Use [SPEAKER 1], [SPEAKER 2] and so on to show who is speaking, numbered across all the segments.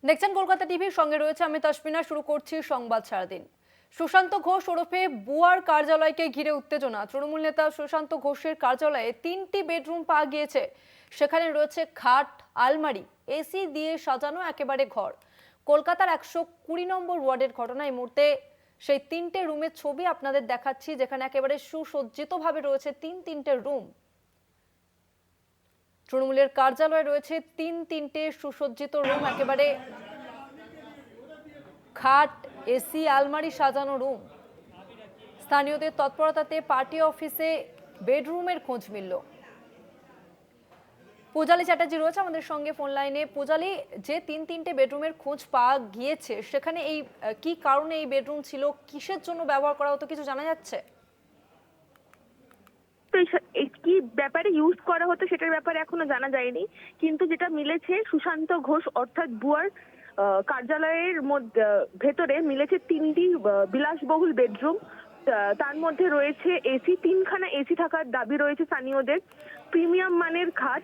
[SPEAKER 1] দেখছেন কলকাতা টিভির সঙ্গে রয়েছে আমি তাসমিনা। শুরু করছি সংবাদ সারাদিন। সুশান্ত ঘোষ ওরফে বুয়ার কার্যালয়কে ঘিরে উত্তেজনা। তৃণমূল নেতা সুশান্ত ঘোষের কার্যালয়ে 3টি বেডরুম পাওয়া গিয়েছে। সেখানে রয়েছে খাট, আলমারি, এসি দিয়ে সাজানো একেবারে ঘর। কলকাতার 120 নম্বর ওয়ার্ডের ঘটনা। এই মুহূর্তে সেই 3টে রুমের ছবি আপনাদের দেখাচ্ছি, যেখানে একেবারে সুসজ্জিতভাবে রয়েছে তিনটে রুম। তৃণমূলের কার্যালয়ে রয়েছে তিনটে সুসজ্জিত রুম, একেবারে খাট, এসি, আলমারি সাজানো রুম। স্থানীয়দের তৎপরতাতে পার্টি অফিসে বেডরুমের খোঁজ মিলল। পূজালি চ্যাটার্জি রয়েছে আমাদের সঙ্গে ফোন লাইনে। পূজালি, যে তিনটে বেডরুমের খোঁজ পাওয়া গিয়েছে, সেখানে এই কি কারণে এই বেডরুম ছিল, কিসের জন্য ব্যবহার করা হতো, কিছু জানা যাচ্ছে?
[SPEAKER 2] তো কি ব্যাপারে ইউজ করা হতো সেটার ব্যাপারে এখনো জানা যায়নি, কিন্তু যেটা মিলেছে সুশান্ত ঘোষ অর্থাৎ বুয়ার কার্যালয়ের মধ্যে ভেতরে মিলেছে 3টি বিলাসবহুল বেডরুম। তার মধ্যে রয়েছে এসি, 3খানা এসি থাকার দাবি রয়েছে স্থানীয়দের। প্রিমিয়াম মানের খাট,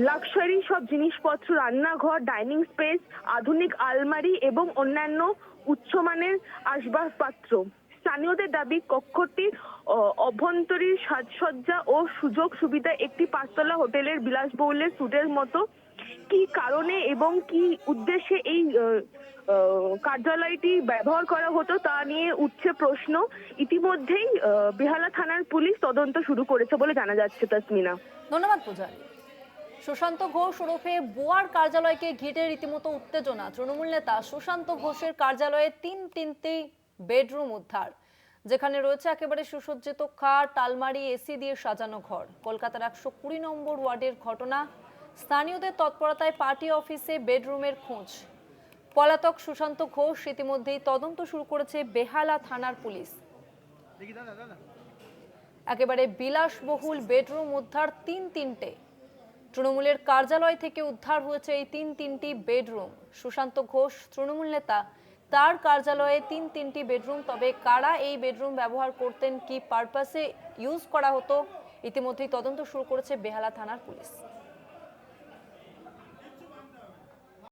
[SPEAKER 2] লাক্সারি সব জিনিসপত্র, রান্নাঘর, ডাইনিং স্পেস, আধুনিক আলমারি এবং অন্যান্য উচ্চমানের আসবাবপত্র। স্থানীয়দের দাবি কক্ষটির অভ্যন্তরীণ সাজসজ্জা ও সুযোগ সুবিধা একটি 5তলা হোটেলের বিলাসবহুলের সুটের মতো। কি কারণে এবং কি উদ্দেশ্যে এই কার্যালয়টি ব্যবহার করা হতো তা নিয়ে উঠছে প্রশ্ন। ইতিমধ্যেই বেহালা থানার পুলিশ তদন্ত শুরু করেছে বলে জানা যাচ্ছে। তাসমিনা,
[SPEAKER 1] ধন্যবাদ পূজালি। সুশান্ত ঘোষ ওরফে বুয়ার কার্যালয়কে ঘিরে রীতিমতো উত্তেজনা। তৃণমূল নেতা সুশান্ত ঘোষের কার্যালয়ে তিনটি বেডরুম উদ্ধার, যেখানে রয়েছে একেবারে সুসজ্জিত খাট, আলমারি, এসি দিয়ে সাজানো ঘর। কলকাতার 120 নম্বর ওয়ার্ডের ঘটনা। স্থানীয়দের তৎপরতায় পার্টি অফিসে বেডরুমের খোঁজ। পলাতক সুশান্ত ঘোষ ইতিমধ্যেই তদন্ত শুরু করেছে বেহালা থানার পুলিশ। একেবারে বিলাসবহুল বেডরুম উদ্ধার তিনটে। তৃণমূলের কার্যালয় থেকে উদ্ধার হয়েছে এই তিনটি বেডরুম। সুশান্ত ঘোষ তৃণমূল নেতা, তার কার্যালয়ে তিনটি বেডরুম। তবে কারা এই বেডরুম ব্যবহার করতেন, কি পারপাসে ইউজ করা হতো, ইতিমধ্যেই তদন্ত শুরু করেছে বেহালা থানার পুলিশ।